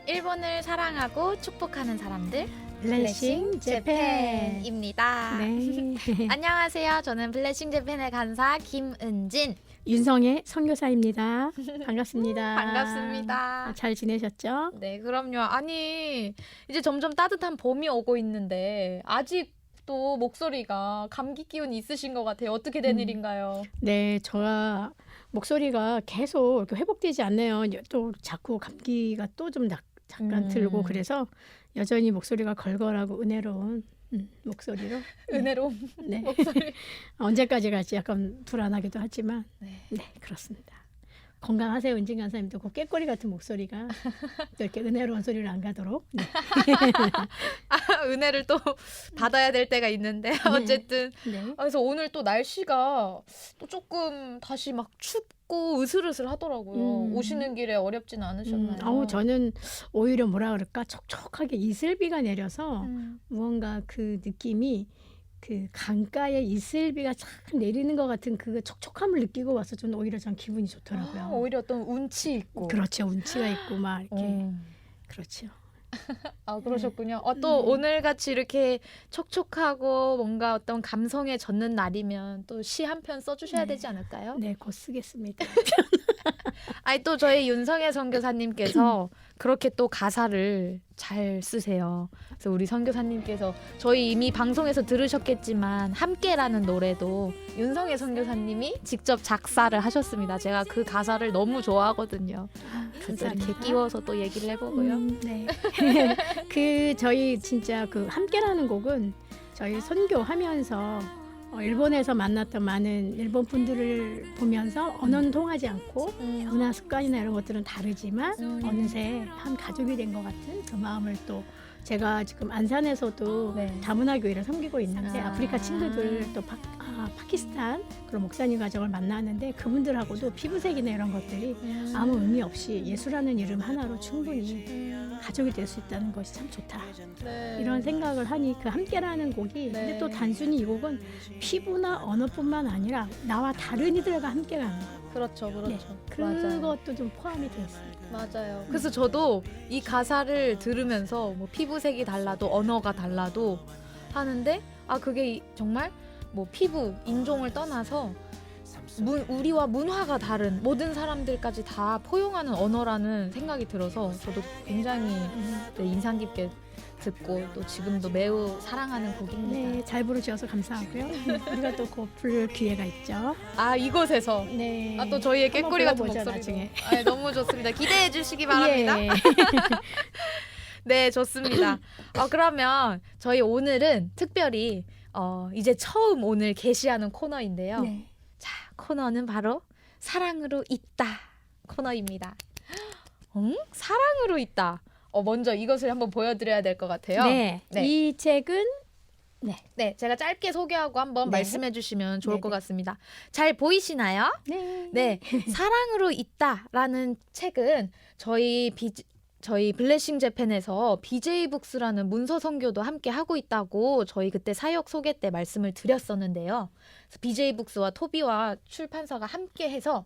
일본을 사랑하고 축복하는 사람들 블레싱 재팬. 재팬입니다. 네. 안녕하세요. 저는 블레싱 재팬의 간사 김은진. 윤성의 선교사입니다. 반갑습니다. 반갑습니다. 잘 지내셨죠? 네, 그럼요. 아니, 이제 점점 따뜻한 봄이 오고 있는데 아직도 목소리가 감기 기운이 있으신 것 같아요. 어떻게 된 일인가요? 네, 저가 목소리가 계속 이렇게 회복되지 않네요. 또 자꾸 감기가 또 좀 잠깐 들고 그래서 여전히 목소리가 걸걸하고 은혜로운 목소리로. 은혜로운 네. 목소리. 언제까지 갈지 약간 불안하기도 하지만 네. 네, 그렇습니다. 건강하세요, 은진 간사님도. 그 깨꼬리 같은 목소리가 또 이렇게 은혜로운 소리를 안 가도록. 네. 은혜를 또 받아야 될 때가 있는데 어쨌든 네. 그래서 오늘 또 날씨가 또 조금 다시 막 춥고 으슬으슬 하더라고요. 오시는 길에 어렵진 않으셨나요? 저는 오히려 뭐라 그럴까 촉촉하게 이슬비가 내려서 무언가 그 느낌이 그 강가에 이슬비가 참 내리는 것 같은 그 촉촉함을 느끼고 와서 저는 오히려 전 기분이 좋더라고요. 오히려 어떤 운치 있고. 그렇죠. 운치가 있고 막 이렇게 그렇죠. 아, 그러셨군요. 또 오늘같이 이렇게 촉촉하고 뭔가 어떤 감성에 젖는 날이면 또 시 한 편 써주셔야 되지 않을까요? 네, 곧 쓰겠습니다. 아니, 또 저희 윤성애 선교사님께서 그렇게 또 가사를 잘 쓰세요. 그래서 우리 선교사님께서 저희 이미 방송에서 들으셨겠지만 함께라는 노래도 윤성애 선교사님이 직접 작사를 하셨습니다. 제가 그 가사를 너무 좋아하거든요. 그래서 이렇게 끼워서 또 얘기를 해보고요. 네. 그 저희 진짜 그 함께라는 곡은 저희 선교하면서 일본에서 만났던 많은 일본 분들을 보면서 언어는 통하지 않고 문화 습관이나 이런 것들은 다르지만 어느새 한 가족이 된 것 같은 그 마음을 또 제가 지금 안산에서도 네. 다문화교회를 섬기고 있는데 아. 아프리카 친구들 또 파키스탄 그런 목사님 가정을 만나는데 그분들하고도 피부색이나 이런 것들이 아무 의미 없이 예수라는 이름 하나로 충분히 가족이 될 수 있다는 것이 참 좋다. 네. 이런 생각을 하니 그 함께라는 곡이 근데 또 단순히 이 곡은 피부나 언어뿐만 아니라 나와 다른 이들과 함께 가는 거. 그렇죠, 그렇죠. 네. 맞아요. 그것도 좀 포함이 되어 있습니다. 맞아요. 그래서 저도 이 가사를 들으면서 뭐 피부색이 달라도 언어가 달라도 하는데 그게 정말 뭐 피부, 인종을 떠나서 우리와 문화가 다른 모든 사람들까지 다 포용하는 언어라는 생각이 들어서 저도 굉장히 인상 깊게 듣고 또 지금도 매우 사랑하는 곡입니다. 네, 잘 부르셔서 감사하고요. 우리가 또 곧 부를 기회가 있죠. 이곳에서 네. 또 저희의 한번 깨꼬리 같은 불러보죠, 목소리도 나중에. 너무 좋습니다. 기대해 주시기 바랍니다. 예. 네, 좋습니다. 그러면 저희 오늘은 특별히 이제 처음 오늘 게시하는 코너인데요. 네. 자, 코너는 바로 사랑으로 있다 코너입니다. 사랑으로 있다. 먼저 이것을 한번 보여드려야 될 것 같아요. 네. 네. 이 책은 네, 제가 짧게 소개하고 한번 네. 말씀해 주시면 좋을 네, 것 네. 같습니다. 잘 보이시나요? 네, 사랑으로 있다라는 책은 저희 블레싱 재팬에서 BJ 북스라는 문서 선교도 함께 하고 있다고 저희 그때 사역 소개 때 말씀을 드렸었는데요. BJ 북스와 토비와 출판사가 함께 해서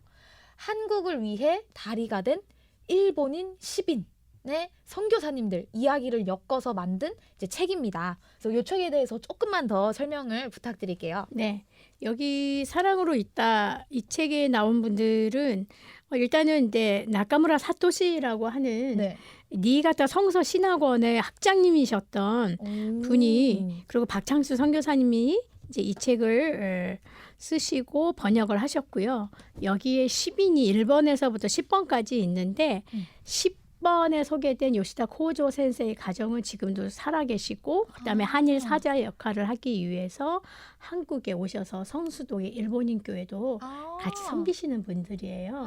한국을 위해 다리가 된 일본인 10인의 선교사님들 이야기를 엮어서 만든 이제 책입니다. 그래서 이 책에 대해서 조금만 더 설명을 부탁드릴게요. 네. 여기 사랑으로 있다 이 책에 나온 분들은 일단은 이제 나카무라 사토시라고 하는 니가타 성서 신학원의 학장님이셨던 분이 그리고 박창수 선교사님이 이제 이 책을 쓰시고 번역을 하셨고요. 여기에 10인이 1번에서부터 10번까지 있는데 10번에 소개된 요시다 코조 센세이 가정은 지금도 살아계시고 그다음에 한일 사자의 역할을 하기 위해서 한국에 오셔서 성수동의 일본인 교회도 같이 섬기시는 분들이에요.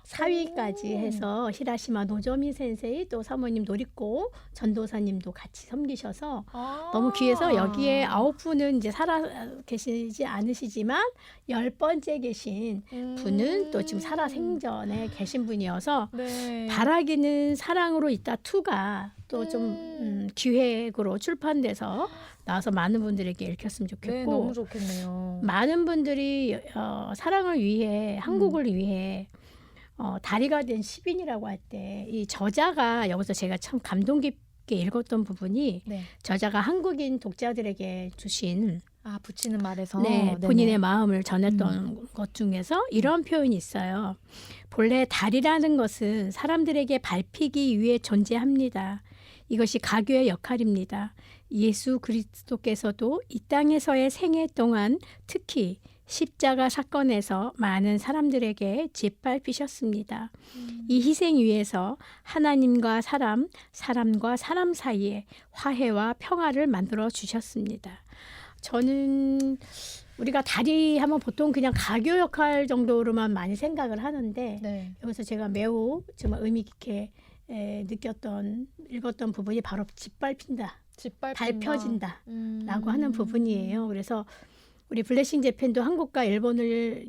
사위까지 해서 히라시마 노조미 센세이 또 사모님 노리코 전도사님도 같이 섬기셔서 너무 귀해서 여기에 9분은 이제 살아 계시지 않으시지만 10번째 계신 분은 또 지금 살아 생전에 계신 분이어서 바라기는 사랑으로 있다 2가 또 좀 기획으로 출판돼서 나와서 많은 분들에게 읽혔으면 좋겠고 네, 너무 좋겠네요. 많은 분들이 사랑을 위해 한국을 위해 다리가 된 시빈이라고 할 때 이 저자가 여기서 제가 참 감동 깊게 읽었던 부분이 네. 저자가 한국인 독자들에게 주신 붙이는 말에서 네, 네네. 본인의 마음을 전했던 것 중에서 이런 표현이 있어요. 본래 다리라는 것은 사람들에게 밟히기 위해 존재합니다. 이것이 가교의 역할입니다. 예수 그리스도께서도 이 땅에서의 생애 동안 특히 십자가 사건에서 많은 사람들에게 짓밟히셨습니다. 이 희생 위에서 하나님과 사람과 사람 사이에 화해와 평화를 만들어 주셨습니다. 저는 우리가 다리 하면 보통 그냥 가교 역할 정도로만 많이 생각을 하는데 네. 여기서 제가 매우 정말 의미 깊게 읽었던 부분이 바로 짓밟힌다, 밟혀진다 라고 하는 부분이에요. 그래서 우리 블레싱 재팬도 한국과 일본을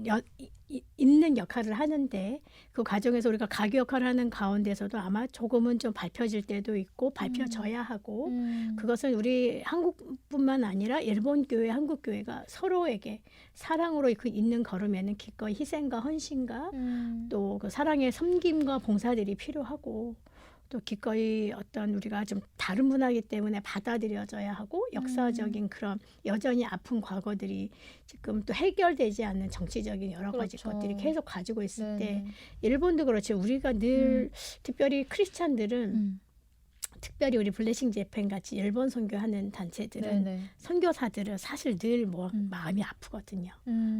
잇는 역할을 하는데 그 과정에서 우리가 가교 역할을 하는 가운데서도 아마 조금은 좀 밟혀질 때도 있고 밟혀져야 하고 그것은 우리 한국뿐만 아니라 일본 교회, 한국 교회가 서로에게 사랑으로 그 있는 걸음에는 기꺼이 희생과 헌신과 또 그 사랑의 섬김과 봉사들이 필요하고 또 기꺼이 어떤 우리가 좀 다른 문화이기 때문에 받아들여져야 하고 역사적인 그런 여전히 아픈 과거들이 지금 또 해결되지 않는 정치적인 여러 가지 그렇죠. 것들이 계속 가지고 있을 네네. 때 일본도 그렇지 우리가 늘 특별히 크리스찬들은 특별히 우리 블레싱 재팬 같이 일본 선교하는 단체들은 네네. 선교사들은 사실 늘 마음이 아프거든요.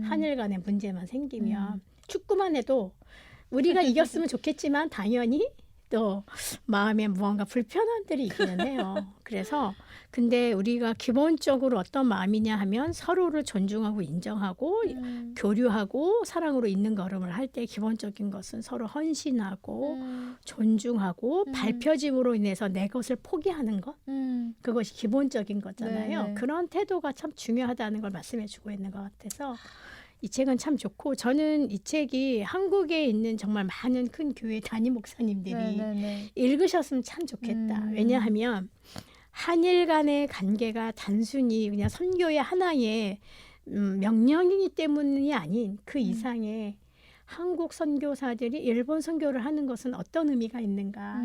한일 간의 문제만 생기면 축구만 해도 우리가 이겼으면 좋겠지만 당연히 또 마음에 무언가 불편함들이 있기는 해요. 그래서 근데 우리가 기본적으로 어떤 마음이냐 하면 서로를 존중하고 인정하고 교류하고 사랑으로 있는 걸음을 할 때 기본적인 것은 서로 헌신하고 존중하고 밟혀짐으로 인해서 내 것을 포기하는 것 그것이 기본적인 거잖아요. 네. 그런 태도가 참 중요하다는 걸 말씀해 주고 있는 것 같아서 이 책은 참 좋고 저는 이 책이 한국에 있는 정말 많은 큰 교회 담임 목사님들이 네네네. 읽으셨으면 참 좋겠다. 왜냐하면 한일 간의 관계가 단순히 그냥 선교의 하나의 명령이기 때문이 아닌 그 이상의 한국 선교사들이 일본 선교를 하는 것은 어떤 의미가 있는가.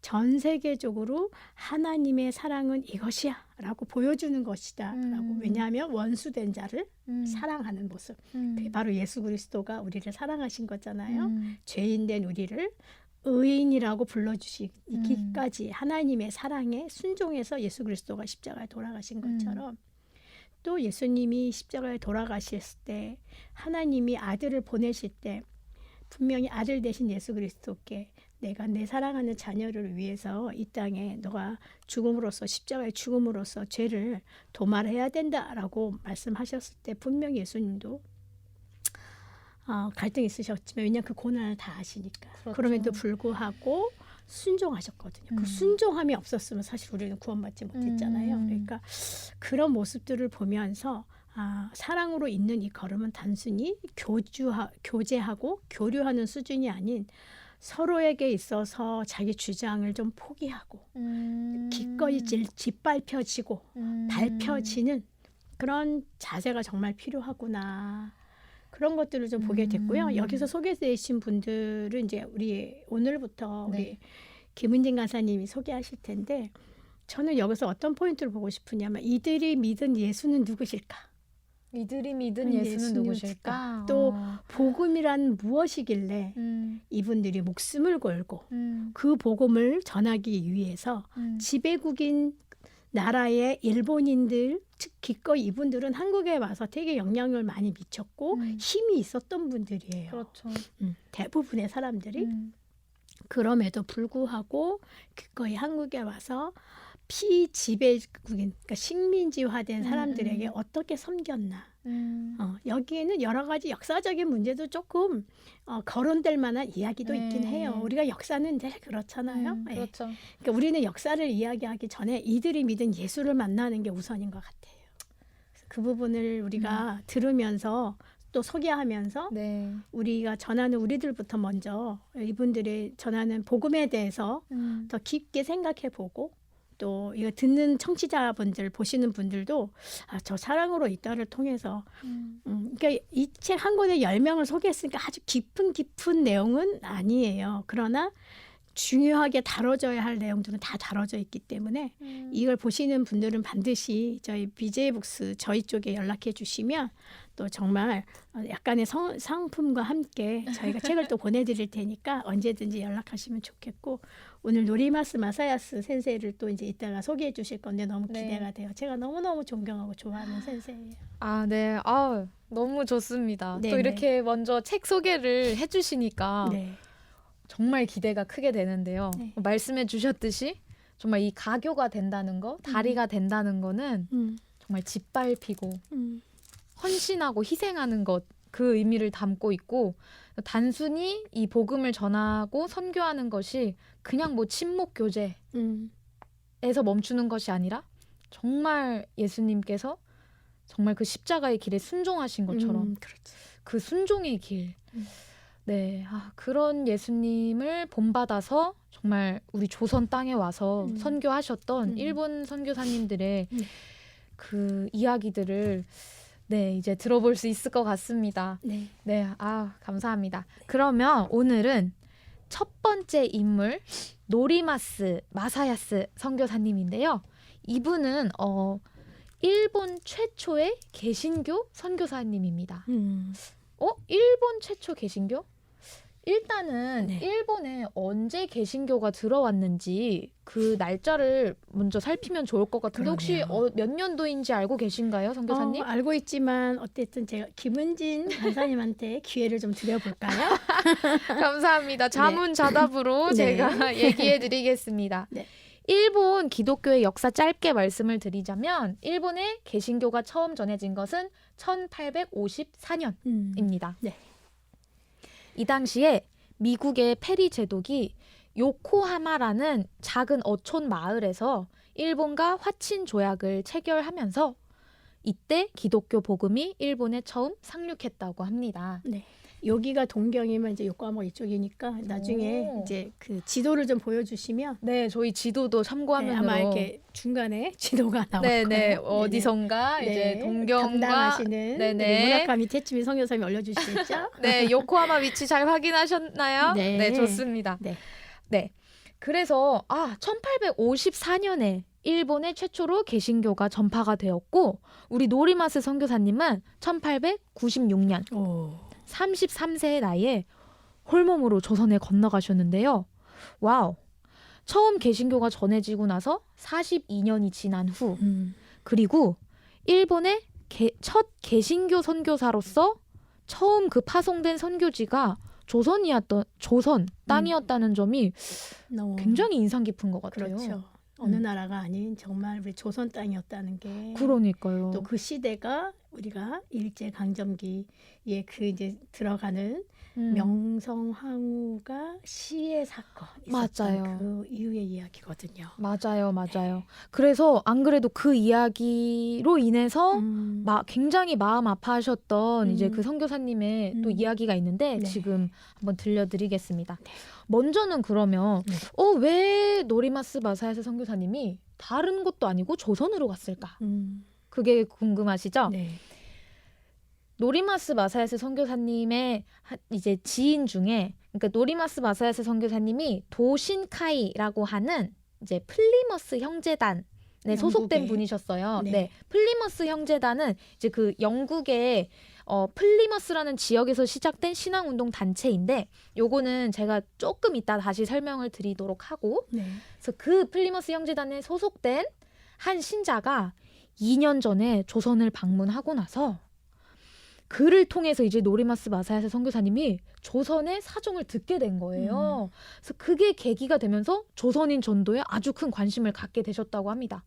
전 세계적으로 하나님의 사랑은 이것이야 라고 보여주는 것이다 라고. 왜냐하면 원수된 자를 사랑하는 모습. 그게 바로 예수 그리스도가 우리를 사랑하신 거잖아요. 죄인된 우리를 의인이라고 불러주시기까지 하나님의 사랑에 순종해서 예수 그리스도가 십자가에 돌아가신 것처럼 또 예수님이 십자가에 돌아가실 때 하나님이 아들을 보내실 때 분명히 아들 대신 예수 그리스도께 내가 내 사랑하는 자녀를 위해서 이 땅에 너가 죽음으로써 십자가의 죽음으로써 죄를 도말해야 된다라고 말씀하셨을 때 분명히 예수님도 갈등이 있으셨지만 왜냐하면 그 고난을 다 아시니까. 그렇죠. 그럼에도 불구하고 순종하셨거든요. 그 순종함이 없었으면 사실 우리는 구원받지 못했잖아요. 그러니까 그런 모습들을 보면서 사랑으로 있는 이 걸음은 단순히 교제하고 교류하는 수준이 아닌 서로에게 있어서 자기 주장을 좀 포기하고 기꺼이 짓밟혀지고 밟혀지는 그런 자세가 정말 필요하구나. 그런 것들을 좀 보게 됐고요. 여기서 소개되신 분들은 이제 우리 오늘부터 우리 김은진 간사님이 소개하실 텐데 저는 여기서 어떤 포인트를 보고 싶으냐면 이들이 믿은 예수는 누구실까? 이들이 믿은 예수는 누구실까? 또 복음이란 무엇이길래 이분들이 목숨을 걸고 그 복음을 전하기 위해서 지배국인 나라의 일본인들 즉 기꺼이 이분들은 한국에 와서 되게 영향을 많이 미쳤고 힘이 있었던 분들이에요. 그렇죠. 대부분의 사람들이 그럼에도 불구하고 기꺼이 한국에 와서 피지배국인 그러니까 식민지화된 사람들에게 어떻게 섬겼나. 여기에는 여러 가지 역사적인 문제도 조금 거론될 만한 이야기도 있긴 해요. 우리가 역사는 늘 그렇잖아요. 그렇죠. 그러니까 우리는 역사를 이야기하기 전에 이들이 믿은 예수를 만나는 게 우선인 것 같아요. 그 부분을 우리가 들으면서 또 소개하면서 우리가 전하는 우리들부터 먼저 이분들이 전하는 복음에 대해서 더 깊게 생각해보고 또 이거 듣는 청취자분들 보시는 분들도 저 사랑으로 있다를 통해서 그러니까 이 책 한 권에 10명을 소개했으니까 아주 깊은 내용은 아니에요. 그러나 중요하게 다뤄져야 할 내용들은 다 다뤄져 있기 때문에 이걸 보시는 분들은 반드시 저희 BJ북스 저희 쪽에 연락해 주시면 또 정말 약간의 상품과 함께 저희가 책을 또 보내드릴 테니까 언제든지 연락하시면 좋겠고 오늘 노리마스 마사야스 센세이를 또 이제 이따가 소개해 주실 건데 너무 기대가 돼요. 제가 너무너무 존경하고 좋아하는 센세이예요. 네. 너무 좋습니다. 네네. 또 이렇게 먼저 책 소개를 해주시니까 네. 정말 기대가 크게 되는데요. 네. 말씀해 주셨듯이 정말 이 가교가 된다는 거, 다리가 된다는 거는 정말 짓밟히고 헌신하고 희생하는 것, 그 의미를 담고 있고 단순히 이 복음을 전하고 선교하는 것이 그냥 뭐 친목 교제에서 멈추는 것이 아니라 정말 예수님께서 정말 그 십자가의 길에 순종하신 것처럼 그 순종의 길, 네, 그런 예수님을 본받아서 정말 우리 조선 땅에 와서 선교하셨던 일본 선교사님들의 그 이야기들을 네, 이제 들어볼 수 있을 것 같습니다. 네. 네, 감사합니다. 그러면 오늘은 첫 번째 인물 노리마스 마사야스 선교사님인데요. 이분은 일본 최초의 개신교 선교사님입니다. 일본 최초 개신교? 일단은 네. 일본에 언제 개신교가 들어왔는지 그 날짜를 먼저 살피면 좋을 것 같은데 혹시 몇 년도인지 알고 계신가요, 선교사님? 알고 있지만 어쨌든 제가 김은진 간사님한테 기회를 좀 드려볼까요? 감사합니다. 자문자답으로 네. 제가 얘기해드리겠습니다. 네. 일본 기독교의 역사 짧게 말씀을 드리자면 일본에 개신교가 처음 전해진 것은 1854년입니다. 네. 이 당시에 미국의 페리 제독이 요코하마라는 작은 어촌 마을에서 일본과 화친 조약을 체결하면서 이때 기독교 복음이 일본에 처음 상륙했다고 합니다. 네. 여기가 동경이면 이제 요코하마 이쪽이니까 나중에 이제 그 지도를 좀 보여주시면 네, 저희 지도도 참고하면 네, 아마 이렇게 중간에 지도가 나올 네네, 거예요. 어디선가 네네. 이제 동경과 담당하시는 네네. 문학가미 태치미 선교사님이 올려주시겠죠? 네, 요코하마 위치 잘 확인하셨나요? 네. 네, 좋습니다. 네. 네, 그래서 1854년에 일본의 최초로 개신교가 전파가 되었고 우리 노리마스 선교사님은 1896년 33세의 나이에 홀몸으로 조선에 건너가셨는데요. 와우. 처음 개신교가 전해지고 나서 42년이 지난 후 그리고 일본의 첫 개신교 선교사로서 처음 그 파송된 선교지가 조선 땅이었다는 점이 굉장히 인상 깊은 것 같아요. 그렇죠. 어느 나라가 아닌 정말 우리 조선 땅이었다는 게 그러니까요. 또 그 시대가 우리가 일제 강점기에 그 이제 들어가는 명성황후가 시해 사건 있었던 맞아요. 그 이후의 이야기거든요. 맞아요. 그래서 안 그래도 그 이야기로 인해서 굉장히 마음 아파하셨던 이제 그 선교사님의 또 이야기가 있는데 네. 지금 한번 들려드리겠습니다. 네. 먼저는 그러면 왜 노리마스 마사야스 선교사님이 다른 곳도 아니고 조선으로 갔을까? 그게 궁금하시죠? 네. 노리마스 마사야스 선교사님의 이제 지인 중에 그러니까 노리마스 마사야스 선교사님이 도신카이라고 하는 이제 플리머스 형제단에 소속된 영국의. 분이셨어요. 네. 네. 플리머스 형제단은 이제 그 영국의 플리머스라는 지역에서 시작된 신앙운동 단체인데 요거는 제가 조금 이따 다시 설명을 드리도록 하고 네. 그래서 그 플리머스 형제단에 소속된 한 신자가 2년 전에 조선을 방문하고 나서 그를 통해서 이제 노리마스 마사야스 선교사님이 조선의 사정을 듣게 된 거예요. 그래서 그게 계기가 되면서 조선인 전도에 아주 큰 관심을 갖게 되셨다고 합니다.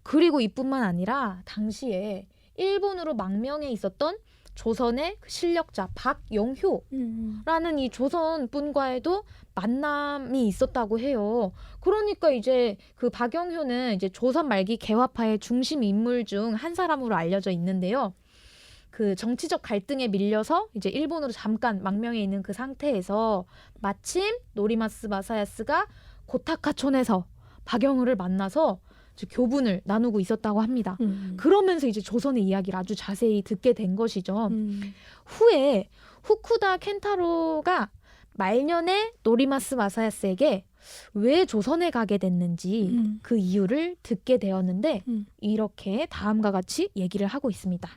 그리고 이뿐만 아니라 당시에 일본으로 망명해 있었던 조선의 그 실력자 박영효라는 이 조선 분과에도 만남이 있었다고 해요. 그러니까 이제 그 박영효는 이제 조선 말기 개화파의 중심 인물 중 한 사람으로 알려져 있는데요. 그 정치적 갈등에 밀려서 이제 일본으로 잠깐 망명해 있는 그 상태에서 마침 노리마스 마사야스가 고타카촌에서 박영을을 만나서 이제 교분을 나누고 있었다고 합니다. 그러면서 이제 조선의 이야기를 아주 자세히 듣게 된 것이죠. 후에 후쿠다 켄타로가 말년에 노리마스 마사야스에게 왜 조선에 가게 됐는지 그 이유를 듣게 되었는데 이렇게 다음과 같이 얘기를 하고 있습니다.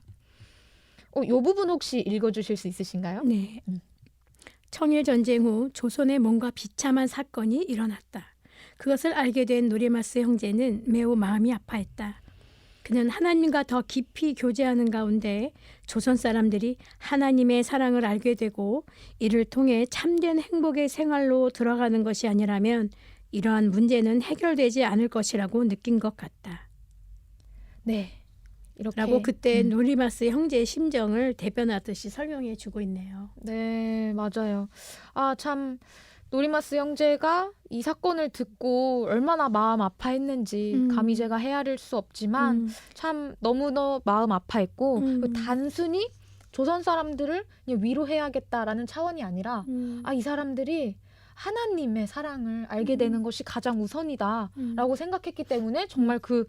이 부분 혹시 읽어주실 수 있으신가요? 네. 청일전쟁 후 조선에 뭔가 비참한 사건이 일어났다. 그것을 알게 된 노리마스 형제는 매우 마음이 아파했다. 그는 하나님과 더 깊이 교제하는 가운데 조선 사람들이 하나님의 사랑을 알게 되고 이를 통해 참된 행복의 생활로 들어가는 것이 아니라면 이러한 문제는 해결되지 않을 것이라고 느낀 것 같다. 네. 이렇게 라고 그때 노리마스 형제의 심정을 대변하듯이 설명해 주고 있네요. 네, 맞아요. 참 노리마스 형제가 이 사건을 듣고 얼마나 마음 아파했는지 감히 제가 헤아릴 수 없지만 참 너무너 마음 아파했고 단순히 조선 사람들을 그냥 위로해야겠다라는 차원이 아니라 이 사람들이 하나님의 사랑을 알게 되는 것이 가장 우선이다라고 생각했기 때문에 정말 그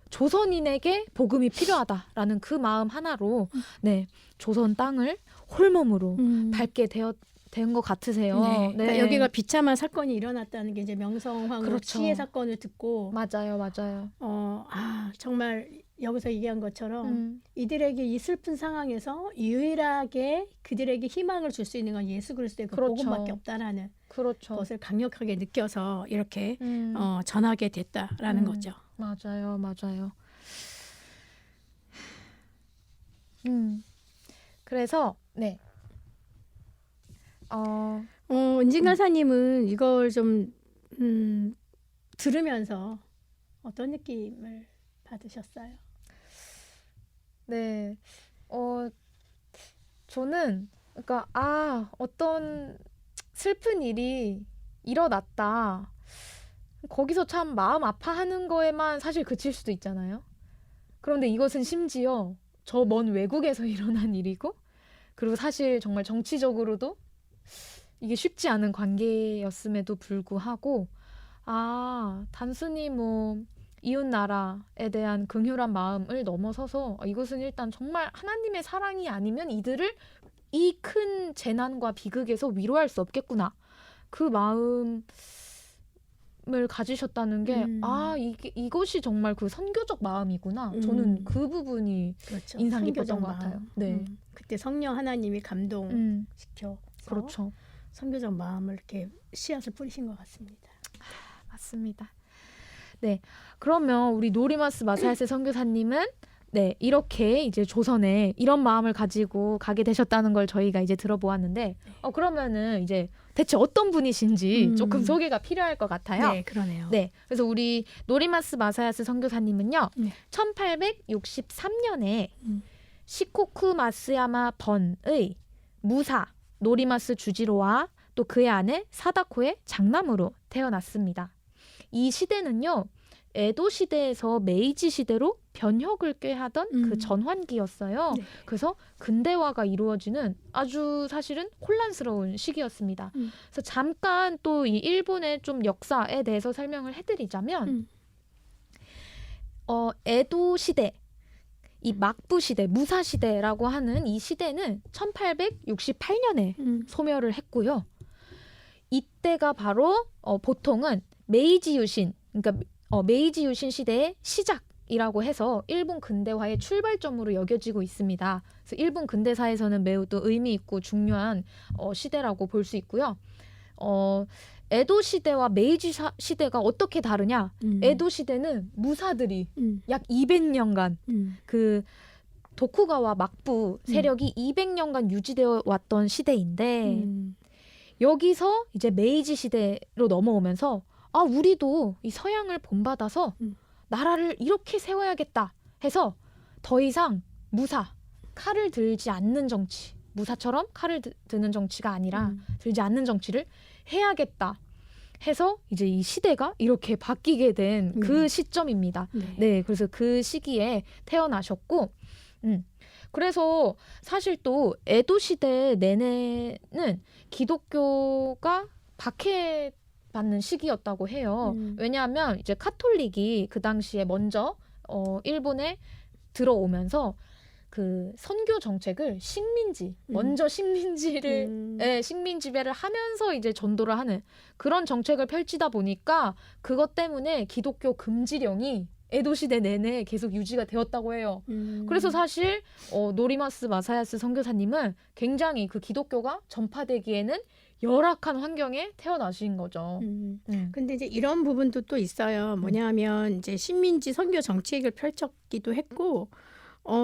조선인에게 복음이 필요하다라는 그 마음 하나로 네, 조선 땅을 홀몸으로 밟게 된 것 같으세요. 네. 네. 그러니까 여기가 비참한 사건이 일어났다는 게 이제 명성황후 그렇죠. 치해 사건을 듣고 맞아요. 정말 여기서 얘기한 것처럼 이들에게 이 슬픈 상황에서 유일하게 그들에게 희망을 줄 수 있는 건 예수 그리스도의 그 그렇죠. 복음밖에 없다라는 그렇죠. 것을 강력하게 느껴서 이렇게 전하게 됐다라는 거죠. 맞아요. 그래서 네. 은진 간사님은 이걸 좀 들으면서 어떤 느낌을 받으셨어요? 네. 저는 그러니까 어떤 슬픈 일이 일어났다. 거기서 참 마음 아파하는 거에만 사실 그칠 수도 있잖아요. 그런데 이것은 심지어 저 먼 외국에서 일어난 일이고 그리고 사실 정말 정치적으로도 이게 쉽지 않은 관계였음에도 불구하고 단순히 뭐 이웃 나라에 대한 긍휼한 마음을 넘어서서 이것은 일단 정말 하나님의 사랑이 아니면 이들을 이 큰 재난과 비극에서 위로할 수 없겠구나. 그 마음을 가지셨다는 게 이것이 정말 그 선교적 마음이구나. 저는 그 부분이 그렇죠. 인상 깊었던 것 같아요. 네. 그때 성령 하나님이 감동시켜 그렇죠. 선교적 마음을 이렇게 씨앗을 뿌리신 것 같습니다. 맞습니다. 네, 그러면 우리 노리마스 마사야스 선교사님은 네, 이렇게 이제 조선에 이런 마음을 가지고 가게 되셨다는 걸 저희가 이제 들어보았는데 그러면은 이제 대체 어떤 분이신지 조금 소개가 필요할 것 같아요. 네, 그러네요. 네, 그래서 우리 노리마스 마사야스 선교사님은요, 1863년에 시코쿠 마스야마 번의 무사 노리마스 주지로와 또 그의 아내 사다코의 장남으로 태어났습니다. 이 시대는요, 에도 시대에서 메이지 시대로 변혁을 꾀하던 그 전환기였어요. 네. 그래서 근대화가 이루어지는 아주 사실은 혼란스러운 시기였습니다. 그래서 잠깐 또 이 일본의 좀 역사에 대해서 설명을 해드리자면 에도 시대, 이 막부 시대, 무사 시대라고 하는 이 시대는 1868년에 소멸을 했고요. 이때가 바로 보통은 메이지 유신, 그러니까 메이지 유신 시대의 시작이라고 해서 일본 근대화의 출발점으로 여겨지고 있습니다. 그래서 일본 근대사에서는 매우 또 의미 있고 중요한 시대라고 볼 수 있고요. 에도 시대와 메이지 시대가 어떻게 다르냐? 에도 시대는 무사들이 약 200년간 그 도쿠가와 막부 세력이 200년간 유지되어 왔던 시대인데 여기서 이제 메이지 시대로 넘어오면서 우리도 이 서양을 본받아서 나라를 이렇게 세워야겠다 해서 더 이상 칼을 들지 않는 정치, 무사처럼 칼을 드는 정치가 아니라 들지 않는 정치를 해야겠다 해서 이제 이 시대가 이렇게 바뀌게 된 그 시점입니다. 네, 그래서 그 시기에 태어나셨고, 그래서 사실 또 에도 시대 내내는 기독교가 받는 시기였다고 해요. 왜냐하면 이제 카톨릭이 그 당시에 먼저 일본에 들어오면서 그 선교 정책을 먼저 식민지를 식민 지배를 하면서 이제 전도를 하는 그런 정책을 펼치다 보니까 그것 때문에 기독교 금지령이 에도 시대 내내 계속 유지가 되었다고 해요. 그래서 사실 노리마스 마사야스 선교사님은 굉장히 그 기독교가 전파되기에는 열악한 환경에 태어나신 거죠. 근데 이제 이런 부분도 또 있어요. 뭐냐면 이제 식민지 선교 정책을 펼쳤기도 했고,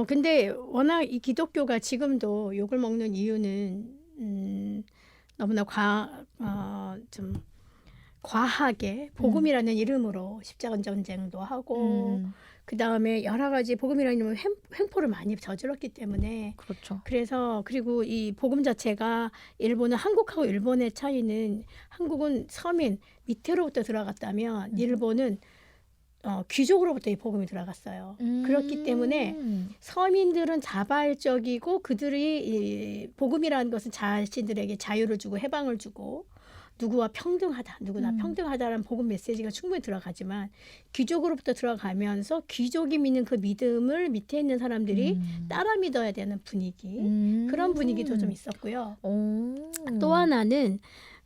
근데 워낙 이 기독교가 지금도 욕을 먹는 이유는 너무나 좀 과하게 복음이라는 이름으로 십자가 전쟁도 하고 그 다음에 여러 가지 복음이라는 이름으로 횡포를 많이 저질렀기 때문에 그렇죠. 그래서 그리고 이 복음 자체가 일본은 한국하고 일본의 차이는 한국은 서민 밑으로부터 들어갔다면 일본은 귀족으로부터 이 복음이 들어갔어요. 그렇기 때문에 서민들은 자발적이고 그들이 이 복음이라는 것은 자신들에게 자유를 주고 해방을 주고 누구와 평등하다, 누구나 평등하다라는 복음 메시지가 충분히 들어가지만 귀족으로부터 들어가면서 귀족이 믿는 그 믿음을 밑에 있는 사람들이 따라 믿어야 되는 분위기 그런 분위기도 좀 있었고요. 또 하나는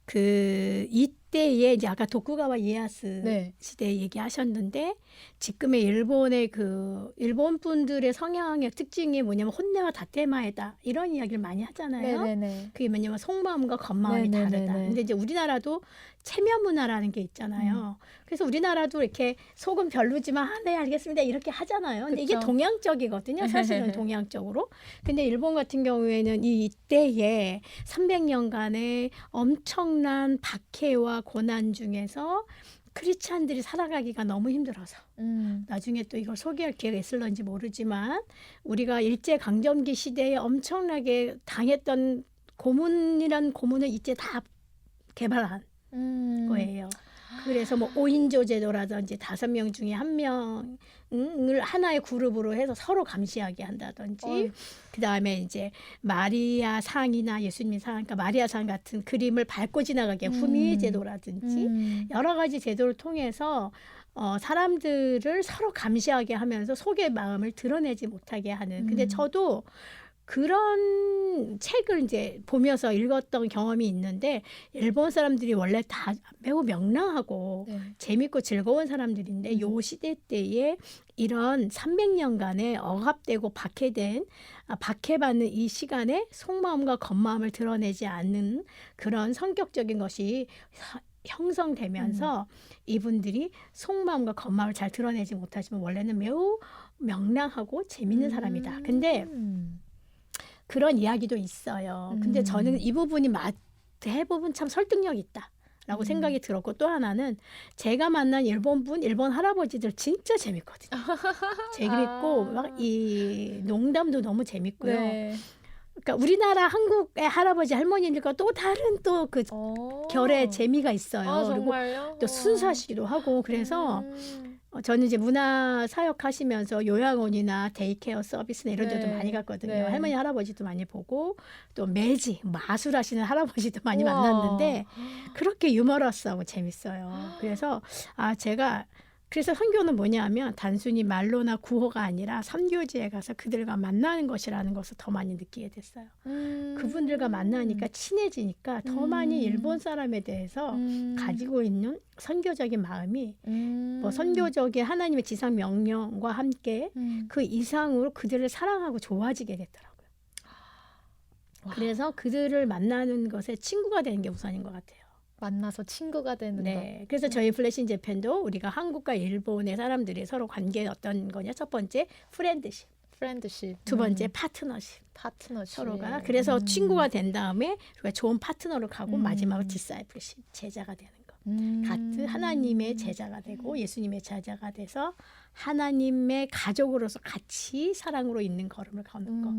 그 이때에 이제 아까 도쿠가와 이에야스 시대 얘기하셨는데 지금의 일본의 그 일본 분들의 성향의 특징이 뭐냐면 혼내와 다테마에다 이런 이야기를 많이 하잖아요. 그게 뭐냐면 속마음과 겉마음이 다르다. 근데 이제 우리나라도 체면 문화라는 게 있잖아요. 그래서 우리나라도 이렇게 속은 별로지만 네 알겠습니다 이렇게 하잖아요. 근데 이게 동양적이거든요. 사실은 동양적으로. 근데 일본 같은 경우에는 이때에 300년간의 엄청난 박해와 고난 중에서 크리스찬들이 살아가기가 너무 힘들어서 나중에 또 이걸 소개할 기회가 있을런지 모르지만 우리가 일제강점기 시대에 엄청나게 당했던 고문이란 고문을 이제 다 개발한 거예요. 그래서 뭐 5인조 제도라든지 5명 중에 1명을 하나의 그룹으로 해서 서로 감시하게 한다든지 그다음에 이제 마리아 상이나 예수님 상, 그러니까 마리아 상 같은 그림을 밟고 지나가게 후미 제도라든지 여러 가지 제도를 통해서 사람들을 서로 감시하게 하면서 속의 마음을 드러내지 못하게 하는. 근데 저도 그런 책을 이제 보면서 읽었던 경험이 있는데 일본 사람들이 원래 다 매우 명랑하고 재밌고 즐거운 사람들인데 요 시대 때에 이런 300년간의 억압되고 박해받는 이 시간에 속마음과 겉마음을 드러내지 않는 그런 성격적인 것이 형성되면서 이분들이 속마음과 겉마음을 잘 드러내지 못하지만 원래는 매우 명랑하고 재밌는 사람이다. 근데 그런 이야기도 있어요. 근데 저는 이 부분이 대부분 참 설득력이 있다라고 생각이 들었고 또 하나는 제가 만난 일본 할아버지들 진짜 재밌거든요. 재밌고 막 이 농담도 너무 재밌고요. 그러니까 우리나라 한국의 할아버지 할머니들과 또 다른 또 그 결의 재미가 있어요. 그리고 또 순수하시기도 하고 그래서 저는 이제 문화 사역하시면서 요양원이나 데이케어 서비스나 이런 데도 많이 갔거든요. 할머니 할아버지도 많이 보고 또 매지 마술하시는 할아버지도 많이 만났는데 그렇게 유머러스하고 재밌어요. 그래서 그래서 선교는 뭐냐면 단순히 말로나 구호가 아니라 선교지에 가서 그들과 만나는 것이라는 것을 더 많이 느끼게 됐어요. 그분들과 만나니까 친해지니까 더 많이 일본 사람에 대해서 가지고 있는 선교적인 마음이 뭐 선교적인 하나님의 지상 명령과 함께 그 이상으로 그들을 사랑하고 좋아지게 됐더라고요. 그래서 그들을 만나는 것에 친구가 되는 게 우선인 것 같아요. 만나서 친구가 되는 거. 그래서 저희 블레싱 재팬도 우리가 한국과 일본의 사람들이 서로 관계는 어떤 거냐? 첫 번째 프렌드십. 두 번째 파트너십. 서로가 그래서 친구가 된 다음에 우리가 좋은 파트너로 가고 마지막으로 디사이플십 제자가 되는 거. 같은 하나님의 제자가 되고 예수님의 제자가 돼서 하나님의 가족으로서 같이 사랑으로 있는 걸음을 걷는 것.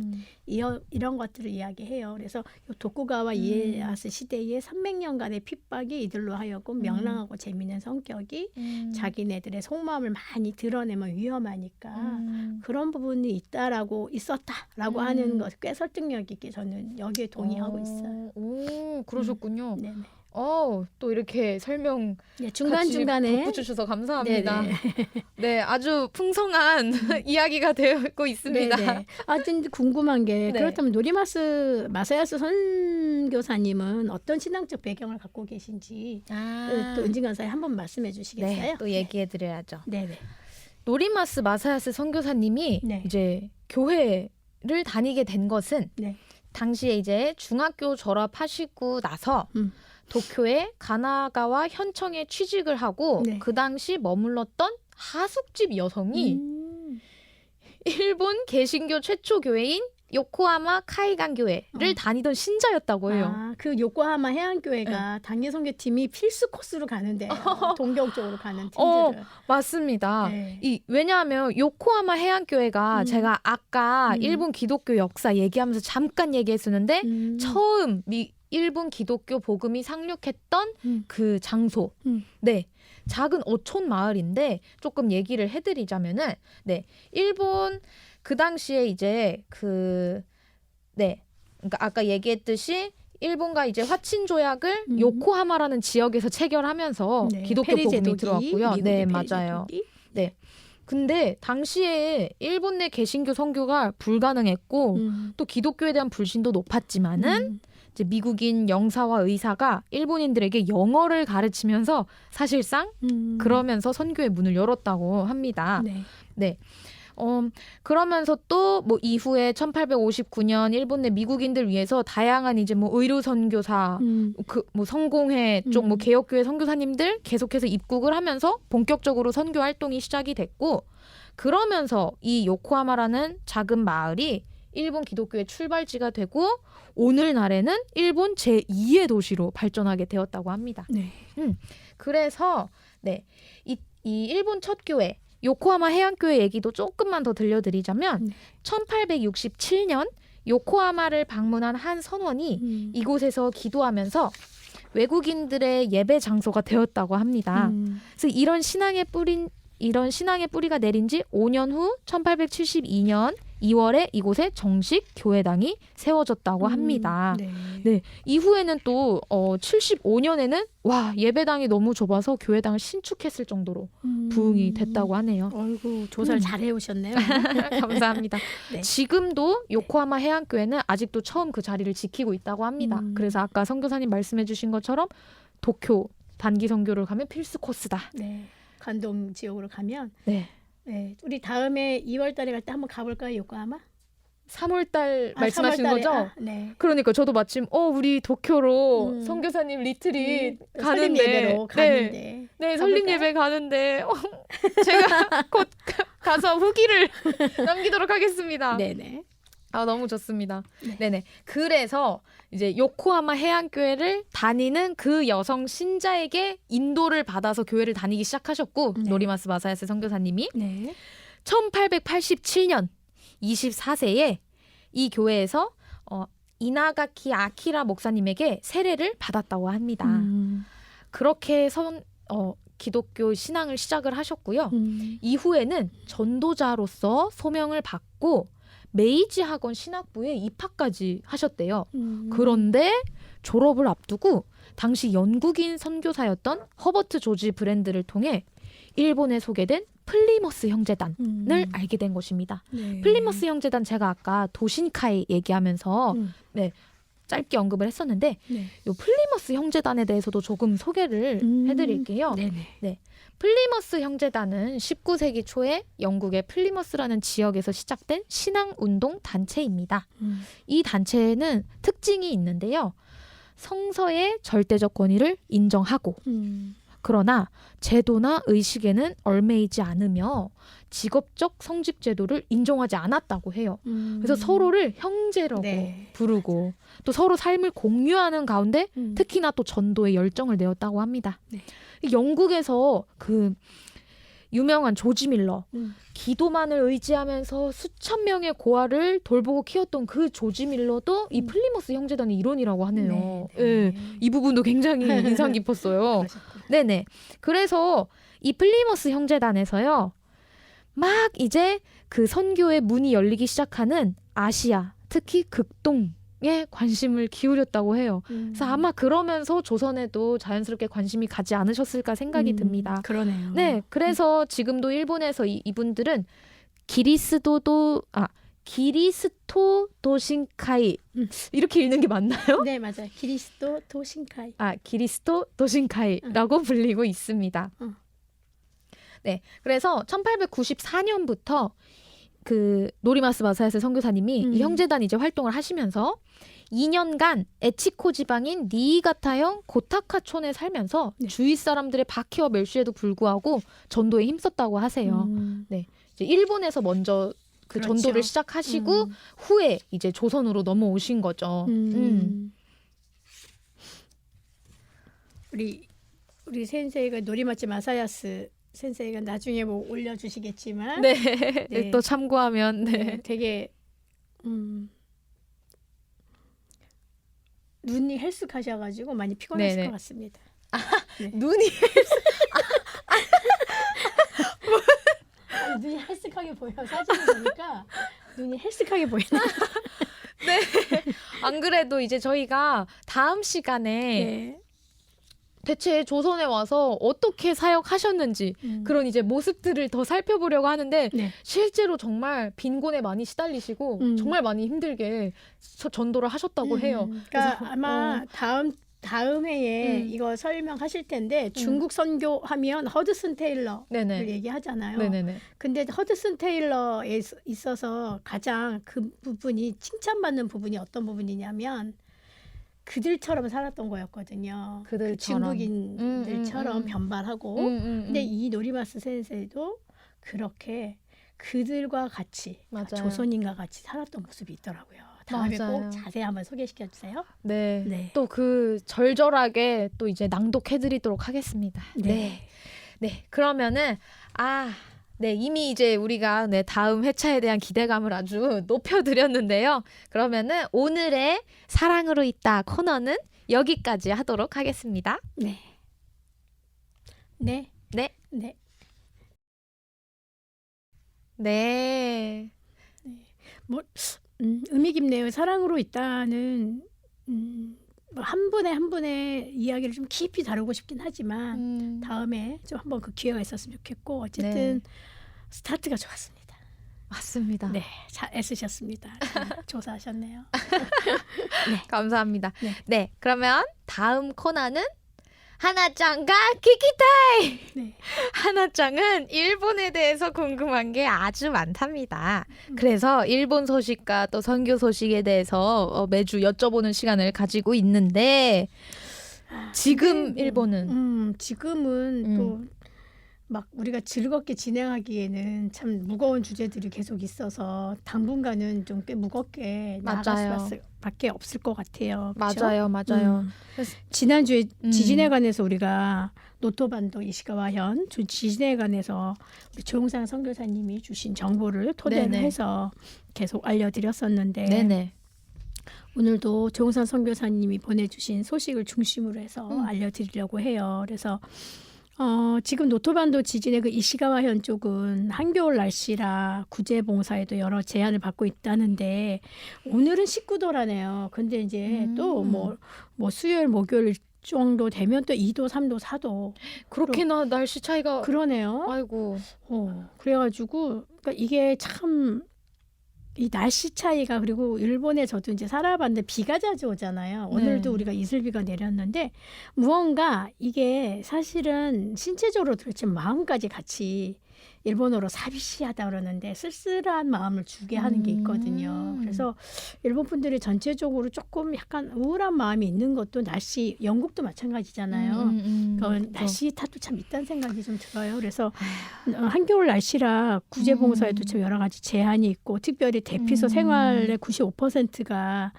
이런 것들을 이야기해요. 그래서 도쿠가와 이에야스 시대의 300년간의 핍박이 이들로 하여금 명랑하고 재미있는 성격이 자기네들의 속마음을 많이 드러내면 위험하니까 그런 부분이 있었다라고 하는 것 꽤 설득력 있게 저는 여기에 동의하고 있어요. 오, 그러셨군요. 네네. 또 이렇게 설명 네, 중간중간에 덧붙여주셔서 감사합니다. 네네. 네, 아주 풍성한 이야기가 되고 있습니다. 네네. 근데 궁금한 게 네. 그렇다면 마사야스 선교사님은 어떤 신앙적 배경을 갖고 계신지 또 은진 강사님 한번 말씀해 주시겠어요? 네, 또 얘기해 드려야죠. 네네. 노리마스 마사야스 선교사님이 네. 이제 교회를 다니게 된 것은 네. 당시에 이제 중학교 졸업하시고 나서 도쿄의 가나가와 현청에 취직을 하고 네. 그 당시 머물렀던 하숙집 여성이 일본 개신교 최초 교회인 요코하마 카이간 교회를 다니던 신자였다고 해요. 그 요코하마 해안교회가 단기 선교팀이 필수 코스로 가는데 동경 쪽으로 가는 팀들을. 맞습니다. 네. 왜냐하면 요코하마 해안교회가 제가 아까 일본 기독교 역사 얘기하면서 잠깐 얘기했었는데 처음 일본 기독교 복음이 상륙했던 그 장소. 네. 작은 어촌 마을인데 조금 얘기를 해드리자면은 일본 그 당시에 이제 그러니까 아까 얘기했듯이 일본과 이제 화친 조약을 요코하마라는 지역에서 체결하면서 기독교 복음이 들어왔고요. 네, 맞아요. 네. 근데 당시에 일본 내 개신교 선교가 불가능했고 또 기독교에 대한 불신도 높았지만은 이제 미국인 영사와 의사가 일본인들에게 영어를 가르치면서 사실상 그러면서 선교의 문을 열었다고 합니다. 네. 그러면서 또 뭐 이후에 1859년 일본 내 미국인들 위해서 다양한 이제 뭐 의료 선교사, 뭐 성공회 쪽 뭐 개혁교회 선교사님들 계속해서 입국을 하면서 본격적으로 선교 활동이 시작이 됐고, 그러면서 이 요코하마라는 작은 마을이 일본 기독교의 출발지가 되고 오늘날에는 일본 제2의 도시로 발전하게 되었다고 합니다. 네. 그래서 이 일본 첫 교회 요코하마 해안교회 얘기도 조금만 더 들려드리자면 1867년 요코하마를 방문한 한 선원이 이곳에서 기도하면서 외국인들의 예배 장소가 되었다고 합니다. 그래서 이런 신앙의 뿌리가 내린 지 5년 후 1872년 2월에 이곳에 정식 교회당이 세워졌다고 합니다. 네. 이후에는 또 75년에는 예배당이 너무 좁아서 교회당을 신축했을 정도로 부흥이 됐다고 하네요. 어이구, 조사를 잘 해오셨네요. 감사합니다. 네. 지금도 요코하마 해안교회는 아직도 처음 그 자리를 지키고 있다고 합니다. 그래서 아까 선교사님 말씀해 주신 것처럼 도쿄 단기 선교를 가면 필수 코스다. 네. 관동 지역으로 가면 네. 우리 다음에 2월 달에 갈 때 한번 가볼까요, 요코하마? 3월 달 말씀하시는 3월 달에, 거죠? 네. 그러니까 저도 마침 우리 도쿄로 선교사님 리트릿 가는데 설립 예배로 가는데 네, 설립 예배 가는데 제가 곧 가서 후기를 남기도록 하겠습니다. 네네. 너무 좋습니다. 네. 네네. 그래서 이제 요코하마 해안교회를 다니는 그 여성 신자에게 인도를 받아서 교회를 다니기 시작하셨고, 노리마스 마사야스 선교사님이 1887년 24세에 이 교회에서 이나가키 아키라 목사님에게 세례를 받았다고 합니다. 그렇게 기독교 신앙을 시작을 하셨고요. 이후에는 전도자로서 소명을 받고 메이지 학원 신학부에 입학까지 하셨대요. 그런데 졸업을 앞두고 당시 영국인 선교사였던 허버트 조지 브랜드를 통해 일본에 소개된 플리머스 형제단을 알게 된 것입니다. 플리머스 형제단 제가 아까 도신카이 얘기하면서 짧게 언급을 했었는데 이 플리머스 형제단에 대해서도 조금 소개를 해드릴게요. 네. 플리머스 형제단은 19세기 초에 영국의 플리머스라는 지역에서 시작된 신앙운동 단체입니다. 이 단체에는 특징이 있는데요. 성서의 절대적 권위를 인정하고 그러나 제도나 의식에는 얽매이지 않으며 직업적 성직 제도를 인정하지 않았다고 해요. 그래서 서로를 형제라고 부르고 또 서로 삶을 공유하는 가운데 특히나 또 전도에 열정을 내었다고 합니다. 영국에서 그 유명한 조지 밀러 기도만을 의지하면서 수천 명의 고아를 돌보고 키웠던 그 조지 밀러도 이 플리머스 형제단의 일원이라고 하네요. 이 부분도 굉장히 인상 깊었어요. 네네. 그래서 이 플리머스 형제단에서요, 막 이제 그 선교의 문이 열리기 시작하는 아시아, 특히 극동 관심을 기울였다고 해요. 그래서 아마 그러면서 조선에도 자연스럽게 관심이 가지 않으셨을까 생각이 듭니다. 그러네요. 네, 그래서 지금도 일본에서 이분들은 기리스토 도신카이 이렇게 읽는 게 맞나요? 네, 맞아요. 기리스도 도신카이. 기리스토 도신카이라고 불리고 있습니다. 네, 그래서 1894년부터 그 노리마스 마사야스 선교사님이 이 형제단 이제 활동을 하시면서 2년간 에치코 지방인 니이가타현 고타카촌에 살면서 주위 사람들의 박해와 멸시에도 불구하고 전도에 힘썼다고 하세요. 네, 이제 일본에서 먼저 그 그렇죠. 전도를 시작하시고 후에 이제 조선으로 넘어오신 거죠. 우리 센세이가 노리마츠 마사야스 센세이가 나중에 뭐 올려주시겠지만 네, 또 참고하면 되게 눈이 헬쓱하셔가지고 많이 피곤하실 것 같습니다. 눈이 눈이 헬쓱하게 보여. 사진을 보니까 눈이 헬쓱하게 보이네. 네. 안 그래도 이제 저희가 다음 시간에 대체 조선에 와서 어떻게 사역하셨는지 그런 이제 모습들을 더 살펴보려고 하는데 실제로 정말 빈곤에 많이 시달리시고 정말 많이 힘들게 전도를 하셨다고 해요. 그러니까 아마 다음 회에 이거 설명하실 텐데 중국 선교하면 허드슨 테일러를 얘기하잖아요. 근데 허드슨 테일러에 있어서 가장 그 부분이 칭찬받는 부분이 어떤 부분이냐면 그들처럼 살았던 거였거든요. 그들처럼. 중국인들처럼 변발하고 근데 이 노리마스 센세이도 그렇게 그들과 같이 조선인과 같이 살았던 모습이 있더라고요. 다음에 꼭 자세히 한번 소개시켜 주세요. 네. 또 그 절절하게 또 이제 낭독해드리도록 하겠습니다. 네. 그러면은 이미 이제 우리가 다음 회차에 대한 기대감을 아주 높여드렸는데요. 그러면은 오늘의 사랑으로 있다 코너는 여기까지 하도록 하겠습니다. 네. 뭐 의미 깊네요. 사랑으로 있다는 한 분의 한 분의 이야기를 좀 깊이 다루고 싶긴 하지만 다음에 좀 한번 그 기회가 있었으면 좋겠고 어쨌든 스타트가 좋았습니다. 맞습니다. 네, 잘 애쓰셨습니다. 잘 조사하셨네요. 감사합니다. 네, 그러면 다음 코너는 하나짱과 키키타이. 하나짱은 일본에 대해서 궁금한 게 아주 많답니다. 그래서 일본 소식과 또 선교 소식에 대해서 매주 여쭤보는 시간을 가지고 있는데 지금 일본은 지금은 또 막 우리가 즐겁게 진행하기에는 참 무거운 주제들이 계속 있어서 당분간은 좀 꽤 무겁게 나아갈 수밖에 없을 것 같아요. 그렇죠? 맞아요. 지난주에 지진에 관해서 우리가 노토반도 이시가와현 지진에 관해서 우리 조용상 선교사님이 주신 정보를 토대로 해서 계속 알려드렸었는데 오늘도 조용상 선교사님이 보내주신 소식을 중심으로 해서 알려드리려고 해요. 그래서 지금 노토반도 지진의 그 이시가와현 쪽은 한겨울 날씨라 구제 봉사에도 여러 제한을 받고 있다는데 오늘은 19도라네요. 근데 이제 또 뭐 수요일 목요일 정도 되면 또 2도, 3도, 4도 그렇게나 날씨 차이가 그러네요. 아이고. 그래가지고 그러니까 이게 참 이 날씨 차이가 그리고 일본에 저도 이제 살아봤는데 비가 자주 오잖아요. 오늘도 우리가 이슬비가 내렸는데 무언가 이게 사실은 신체적으로 그렇지만 마음까지 같이 일본어로 사비시하다 그러는데 쓸쓸한 마음을 주게 하는 게 있거든요. 그래서 일본 분들이 전체적으로 조금 약간 우울한 마음이 있는 것도 날씨, 영국도 마찬가지잖아요. 날씨 탓도 참 있다는 생각이 좀 들어요. 그래서 한겨울 날씨라 구제봉사에도 참 여러 가지 제한이 있고 특별히 대피소 생활의 95%가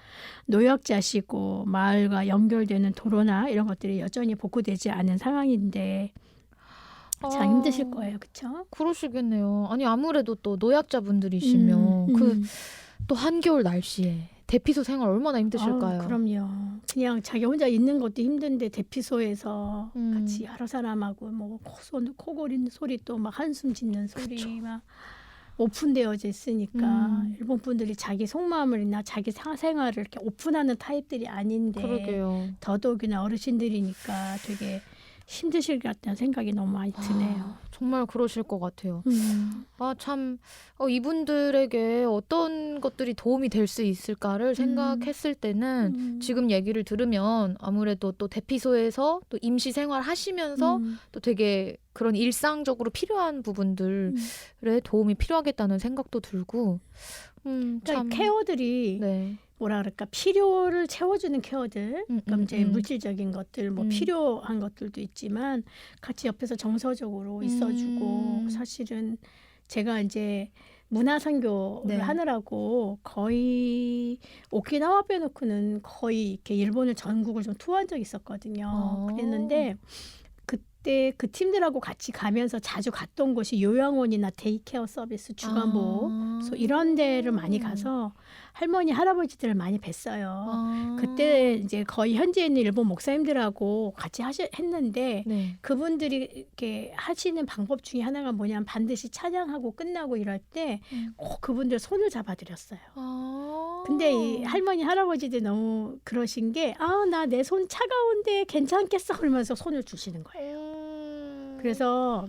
노약자시고 마을과 연결되는 도로나 이런 것들이 여전히 복구되지 않은 상황인데 참 힘드실 거예요. 그렇죠? 그러시겠네요. 아니 아무래도 또 노약자분들이시면 또 한겨울 날씨에 대피소 생활 얼마나 힘드실까요? 그럼요. 그냥 자기 혼자 있는 것도 힘든데 대피소에서 같이 여러 사람하고 뭐 코 고리는 소리 또 막 한숨 짓는 소리 막 오픈되어져 있으니까 일본 분들이 자기 속마음을이나 자기 사생활을 이렇게 오픈하는 타입들이 아닌데 그러게요. 더더욱이나 어르신들이니까 되게 힘드실 것 같다는 생각이 너무 많이 드네요. 정말 그러실 것 같아요. 참 이분들에게 어떤 것들이 도움이 될 수 있을까를 생각했을 때는 지금 얘기를 들으면 아무래도 또 대피소에서 또 임시 생활 하시면서 또 되게 그런 일상적으로 필요한 부분들의 도움이 필요하겠다는 생각도 들고 그러니까 참 케어들이 네. 뭐라 그럴까 필요를 채워주는 케어들, 그럼 이제 물질적인 것들, 뭐 필요한 것들도 있지만 같이 옆에서 정서적으로 있어주고 사실은 제가 이제 문화 선교를 네. 하느라고 거의 오키나와 빼놓고는 거의 이렇게 일본을 전국을 좀 투어한 적이 있었거든요. 그랬는데 그때 그 팀들하고 같이 가면서 자주 갔던 곳이 요양원이나 데이케어 서비스, 주간보호 이런 데를 많이 가서 할머니 할아버지들을 많이 뵀어요. 그때 이제 거의 현지에 있는 일본 목사님들하고 같이 했는데 네. 그분들이 이렇게 하시는 방법 중에 하나가 뭐냐면 반드시 찬양하고 끝나고 이럴 때 꼭 그분들 손을 잡아드렸어요. 근데 이 할머니 할아버지들 너무 그러신 게 나 내 손 차가운데 괜찮겠어 그러면서 손을 주시는 거예요. 그래서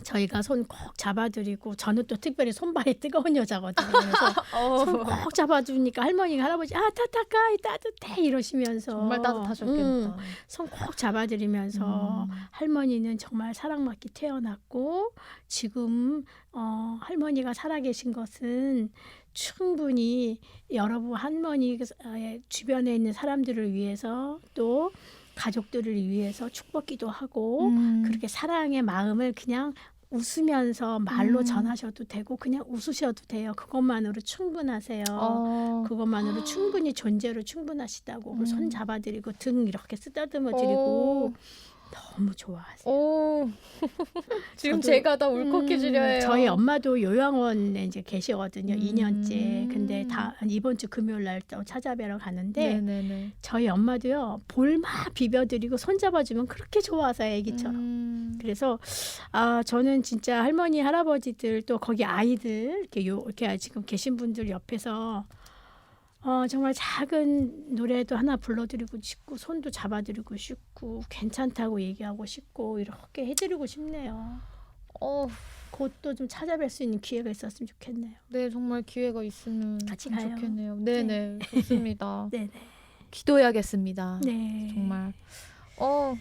저희가 손 꼭 잡아드리고 저는 또 특별히 손발이 뜨거운 여자거든요. 그래서 손 꼭 잡아주니까 할머니가 할아버지 따뜻하이 따뜻해 이러시면서 정말 따뜻하셨겠다. 손 꼭 잡아드리면서 할머니는 정말 사랑받기 태어났고 지금 할머니가 살아계신 것은 충분히 여러분 할머니 주변에 있는 사람들을 위해서 또 가족들을 위해서 축복기도 하고 그렇게 사랑의 마음을 그냥 웃으면서 말로 전하셔도 되고 그냥 웃으셔도 돼요. 그것만으로 충분하세요. 그것만으로 충분히 존재로 충분하시다고 손 잡아드리고 등 이렇게 쓰다듬어드리고 너무 좋아하세요. 지금 제가 다 울컥해지려 해요. 저희 엄마도 요양원에 이제 계시거든요. 2년째. 근데 이번 주 금요일 날 또 찾아뵈러 가는데 네네네. 저희 엄마도요. 볼막 비벼드리고 손잡아주면 그렇게 좋아하세요. 애기처럼. 그래서 저는 진짜 할머니 할아버지들 또 거기 아이들 이렇게 지금 계신 분들 옆에서 정말 작은 노래도 하나 불러드리고 싶고 손도 잡아드리고 싶고 괜찮다고 얘기하고 싶고 이렇게 해드리고 싶네요. 그것도 좀 찾아뵐 수 있는 기회가 있었으면 좋겠네요. 네, 정말 기회가 있으면 같이 가요. 좋겠네요. 네네, 좋습니다. 네네. 기도해야겠습니다. 네. 정말.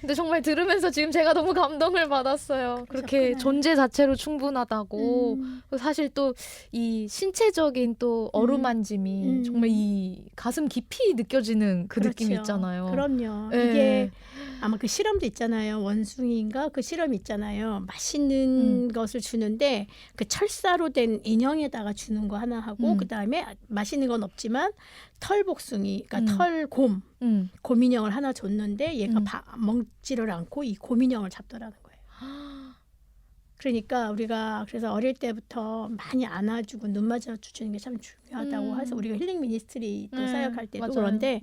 근데 정말 들으면서 지금 제가 너무 감동을 받았어요. 그렇게 그러셨구나. 존재 자체로 충분하다고. 사실 또 이 신체적인 또 어루만짐이 정말 이 가슴 깊이 느껴지는 그 느낌이 있잖아요. 그럼요. 네. 이게 아마 그 실험도 있잖아요. 원숭이인가 그 실험이 있잖아요. 맛있는 것을 주는데 그 철사로 된 인형에다가 주는 거 하나 하고 그다음에 맛있는 건 없지만 털복숭이, 그러니까 털곰, 곰인형을 하나 줬는데 얘가 먹지를 않고 이 곰인형을 잡더라는 거예요. 그러니까 우리가 그래서 어릴 때부터 많이 안아주고 눈 맞아주는 게 참 중요하다고 해서 우리가 힐링 미니스트리 또 사역할 때도 맞아요. 그런데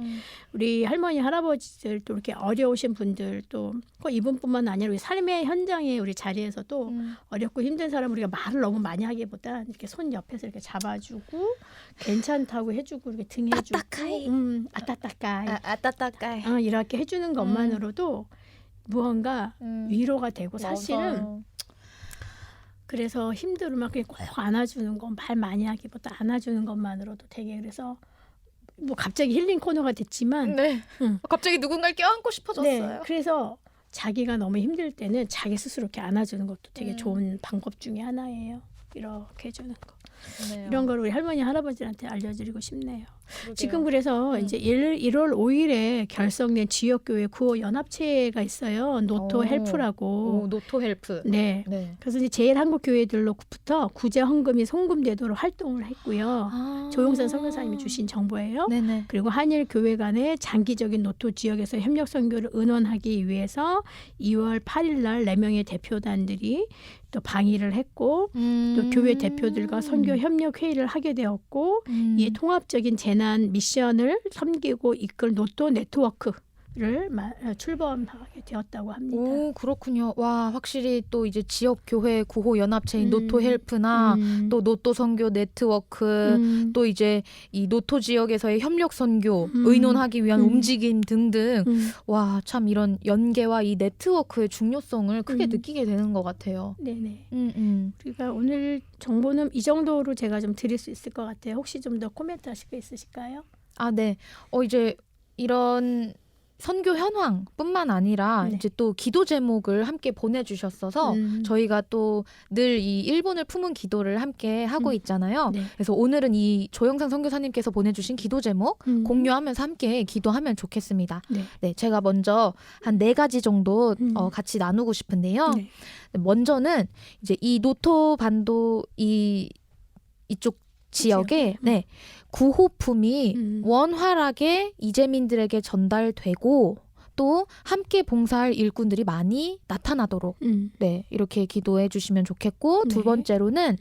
우리 할머니 할아버지들 또 이렇게 어려우신 분들 또 이분뿐만 아니라 우리 삶의 현장에 우리 자리에서도 어렵고 힘든 사람 우리가 말을 너무 많이 하기보다 이렇게 손 옆에서 이렇게 잡아주고 괜찮다고 해주고 이렇게 등 해주고 아따따까이 이렇게 해주는 것만으로도 무언가 위로가 되고 사실은 맞아요. 그래서 힘들으면 그냥 꼭 안아주는 거 말 많이 하기보다 안아주는 것만으로도 되게 그래서 뭐 갑자기 힐링 코너가 됐지만 네. 갑자기 누군가를 껴안고 싶어졌어요. 네, 그래서 자기가 너무 힘들 때는 자기 스스로 이렇게 안아주는 것도 되게 좋은 방법 중에 하나예요. 이렇게 해주는 거. 네. 이런 걸 우리 할머니 할아버지한테 알려드리고 싶네요. 그러게요. 지금 그래서 이제 1월 5일에 결성된 지역교회 구호 연합체가 있어요. 노토 헬프라고. 노토 헬프. 네. 네. 그래서 이제 제일 한국 교회들로부터 구제 헌금이 송금되도록 활동을 했고요. 조용선 선교사님이 주신 정보예요. 네네. 그리고 한일 교회 간의 장기적인 노토 지역에서 협력 선교를 의논하기 위해서 2월 8일 날 4명의 대표단들이 또 방의를 했고 또 교회 대표들과 선교 협력 회의를 하게 되었고 이 통합적인 재난 미션을 섬기고 이끌 노토 네트워크 출범하게 되었다고 합니다. 오, 그렇군요. 와, 확실히 또 이제 지역 교회 구호 연합체인 노토 헬프나 또 노토 선교 네트워크 또 이제 이 노토 지역에서의 협력 선교 의논하기 위한 움직임 등등 와, 참 이런 연계와 이 네트워크의 중요성을 크게 느끼게 되는 것 같아요. 네네. 그러니까 오늘 정보는 이 정도로 제가 좀 드릴 수 있을 것 같아요. 혹시 좀 더 코멘트 하실 거 있으실까요? 아, 네. 이제 이런 선교 현황뿐만 아니라 네. 이제 또 기도 제목을 함께 보내주셨어서 저희가 또 늘 이 일본을 품은 기도를 함께 하고 있잖아요. 네. 그래서 오늘은 이 조영상 선교사님께서 보내주신 기도 제목 공유하면서 함께 기도하면 좋겠습니다. 네. 네, 제가 먼저 한 4가지 정도 같이 나누고 싶은데요. 네. 먼저는 이제 이 노토 반도 이쪽 지역에 네, 구호품이 원활하게 이재민들에게 전달되고 또 함께 봉사할 일꾼들이 많이 나타나도록 네, 이렇게 기도해 주시면 좋겠고 두 번째로는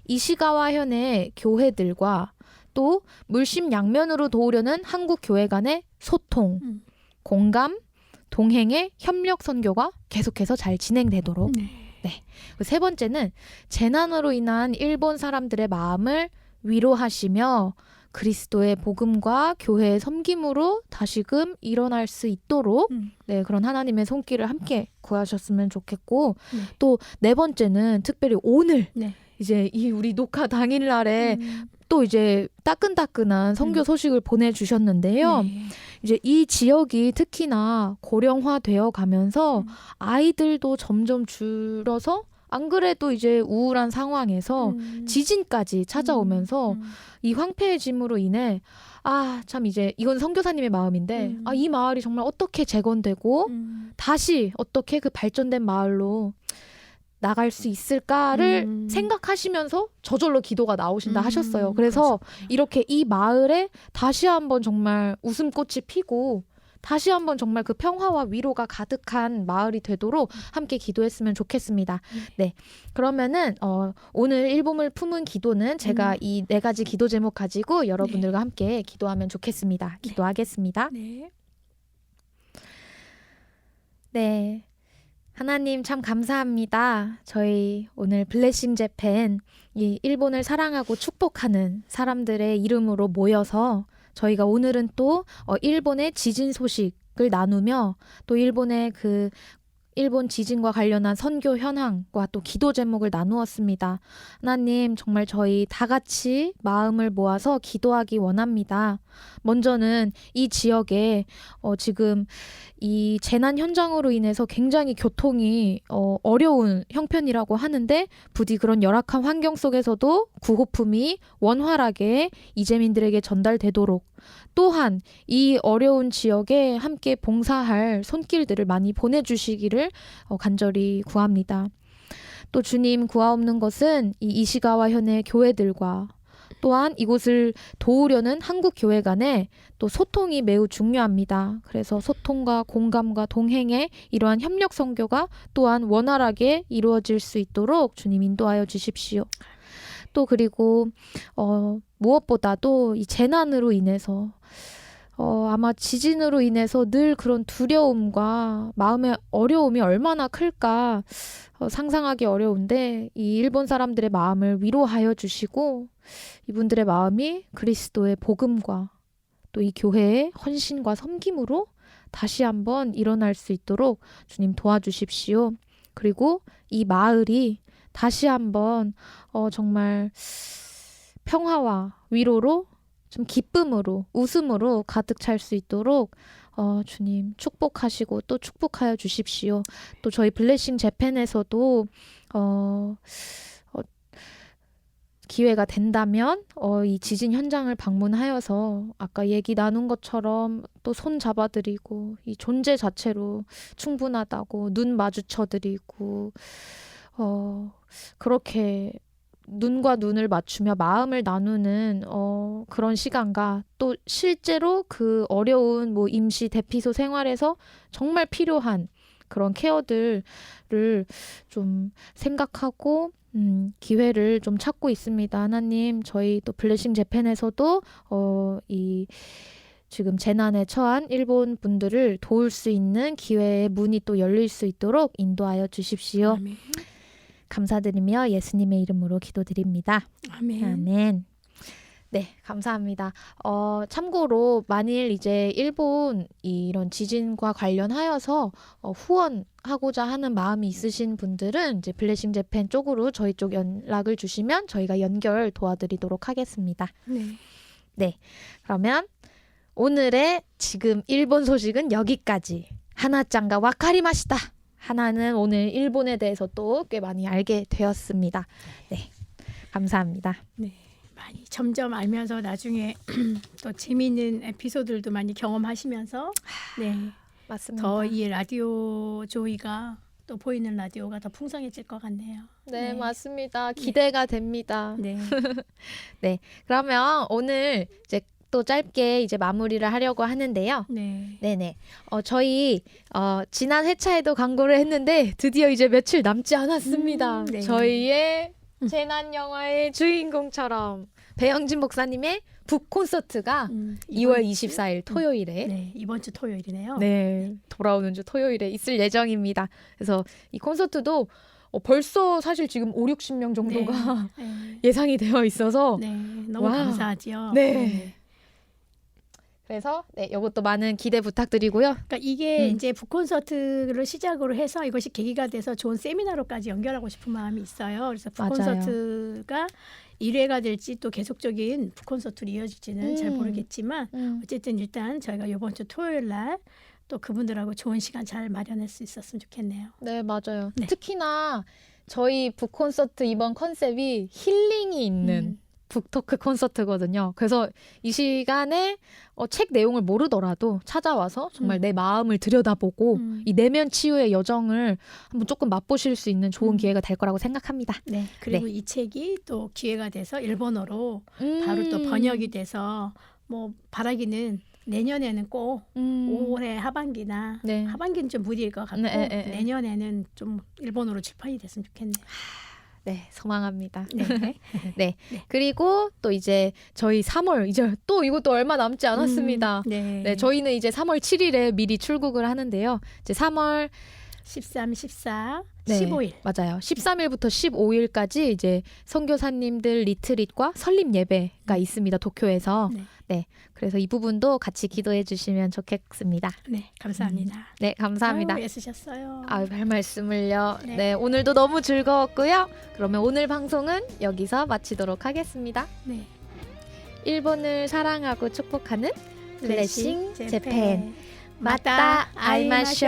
이시가와 현의 교회들과 또 물심양면으로 도우려는 한국 교회 간의 소통, 공감, 동행의 협력 선교가 계속해서 잘 진행되도록 네. 세 번째는 재난으로 인한 일본 사람들의 마음을 위로하시며 그리스도의 복음과 교회의 섬김으로 다시금 일어날 수 있도록 네, 그런 하나님의 손길을 함께 구하셨으면 좋겠고 또 네 번째는 특별히 오늘 이제 이 우리 녹화 당일날에 또 이제 따끈따끈한 선교 소식을 보내주셨는데요. 이제 이 지역이 특히나 고령화되어 가면서 아이들도 점점 줄어서 안 그래도 이제 우울한 상황에서 지진까지 찾아오면서 이 황폐의 짐으로 인해 참 이제 이건 선교사님의 마음인데 이 마을이 정말 어떻게 재건되고 다시 어떻게 그 발전된 마을로 나갈 수 있을까를 생각하시면서 저절로 기도가 나오신다 하셨어요. 그래서 이렇게 이 마을에 다시 한번 정말 웃음꽃이 피고 다시 한번 정말 그 평화와 위로가 가득한 마을이 되도록 함께 기도했으면 좋겠습니다. 네, 그러면은 오늘 일본을 품은 기도는 제가 이 4가지 기도 제목 가지고 여러분들과 함께 기도하면 좋겠습니다. 기도하겠습니다. 네. 하나님 참 감사합니다. 저희 오늘 블레싱 재팬 이 일본을 사랑하고 축복하는 사람들의 이름으로 모여서 저희가 오늘은 또 일본의 지진 소식을 나누며 또 일본의 그 일본 지진과 관련한 선교 현황과 또 기도 제목을 나누었습니다. 하나님 정말 저희 다 같이 마음을 모아서 기도하기 원합니다. 먼저는 이 지역에 지금 이 재난 현장으로 인해서 굉장히 교통이 어려운 형편이라고 하는데 부디 그런 열악한 환경 속에서도 구호품이 원활하게 이재민들에게 전달되도록 또한 이 어려운 지역에 함께 봉사할 손길들을 많이 보내주시기를 간절히 구합니다. 또 주님 구하옵는 것은 이 이시가와 현의 교회들과 또한 이곳을 도우려는 한국 교회 간의 또 소통이 매우 중요합니다. 그래서 소통과 공감과 동행의 이러한 협력 선교가 또한 원활하게 이루어질 수 있도록 주님 인도하여 주십시오. 또 그리고 무엇보다도 이 재난으로 인해서 아마 지진으로 인해서 늘 그런 두려움과 마음의 어려움이 얼마나 클까 상상하기 어려운데 이 일본 사람들의 마음을 위로하여 주시고 이분들의 마음이 그리스도의 복음과 또 이 교회의 헌신과 섬김으로 다시 한번 일어날 수 있도록 주님 도와주십시오. 그리고 이 마을이 다시 한번 정말 평화와 위로로 좀 기쁨으로 웃음으로 가득 찰 수 있도록 주님 축복하시고 또 축복하여 주십시오. 또 저희 블레싱 재팬에서도 기회가 된다면 이 지진 현장을 방문하여서 아까 얘기 나눈 것처럼 또 손 잡아드리고 이 존재 자체로 충분하다고 눈 마주쳐드리고 그렇게 눈과 눈을 맞추며 마음을 나누는 그런 시간과 또 실제로 그 어려운 뭐 임시 대피소 생활에서 정말 필요한 그런 케어들을 좀 생각하고 기회를 좀 찾고 있습니다. 하나님, 저희 또 블레싱 재팬에서도 이 지금 재난에 처한 일본 분들을 도울 수 있는 기회의 문이 또 열릴 수 있도록 인도하여 주십시오. 아멘. 감사드리며 예수님의 이름으로 기도드립니다. 아멘. 아멘. 네, 감사합니다. 참고로 만일 이제 일본 이런 지진과 관련하여서 후원하고자 하는 마음이 있으신 분들은 이제 블레싱 재팬 쪽으로 저희 쪽 연락을 주시면 저희가 연결 도와드리도록 하겠습니다. 네. 네, 그러면 오늘의 지금 일본 소식은 여기까지. 하나짱과 와카리마시다. 하나는 오늘 일본에 대해서 또 꽤 많이 알게 되었습니다. 네, 감사합니다. 네. 많이 점점 알면서 나중에 또 재미있는 에피소드들도 많이 경험하시면서 네. 맞습니다. 더 이 라디오 조이가 또 보이는 라디오가 더 풍성해질 것 같네요. 네, 맞습니다. 기대가 됩니다. 네. 네, 그러면 오늘 이제 또 짧게 이제 마무리를 하려고 하는데요. 네. 네네. 저희 지난 회차에도 광고를 했는데 드디어 이제 며칠 남지 않았습니다. 네. 저희의 재난 영화의 주인공처럼 배영진 목사님의 북 콘서트가 2월 24일 토요일에 네, 이번 주 토요일이네요. 네, 돌아오는 주 토요일에 있을 예정입니다. 그래서 이 콘서트도 벌써 사실 지금 60명 정도가 네. 예상이 되어 있어서 네, 너무 와. 감사하죠. 네. 그래서 네, 이것도 많은 기대 부탁드리고요. 그러니까 이게 이제 북콘서트를 시작으로 해서 이것이 계기가 돼서 좋은 세미나로까지 연결하고 싶은 마음이 있어요. 그래서 맞아요. 북콘서트가 1회가 될지 또 계속적인 북콘서트로 이어질지는 잘 모르겠지만 어쨌든 일단 저희가 이번 주 토요일 날 또 그분들하고 좋은 시간 잘 마련할 수 있었으면 좋겠네요. 네, 맞아요. 네. 특히나 저희 북콘서트 이번 컨셉이 힐링이 있는 북토크 콘서트거든요. 그래서 이 시간에 책 내용을 모르더라도 찾아와서 정말 내 마음을 들여다보고 이 내면 치유의 여정을 한번 조금 맛보실 수 있는 좋은 기회가 될 거라고 생각합니다. 네. 그리고 이 책이 또 기회가 돼서 일본어로 바로 또 번역이 돼서 뭐 바라기는 내년에는 꼭 올해 하반기나 네. 하반기는 좀 무리일 것 같고 내년에는 좀 일본어로 출판이 됐으면 좋겠네요. 네, 소망합니다. 네. 네. 그리고 또 이제 저희 3월 이제 또 이것도 얼마 남지 않았습니다. 네. 네, 저희는 이제 3월 7일에 미리 출국을 하는데요. 이제 3월 13, 14, 네, 15일. 맞아요. 13일부터 15일까지 이제 선교사님들 리트릿과 설립 예배가 있습니다. 도쿄에서. 네. 네. 그래서 이 부분도 같이 기도해 주시면 좋겠습니다. 네, 감사합니다. 네, 감사합니다. 아유, 애쓰셨어요. 별 말씀을요. 네. 네, 오늘도 너무 즐거웠고요. 그러면 오늘 방송은 여기서 마치도록 하겠습니다. 네. 일본을 사랑하고 축복하는 블레싱 재팬. 재팬. 맞다 아이마쇼.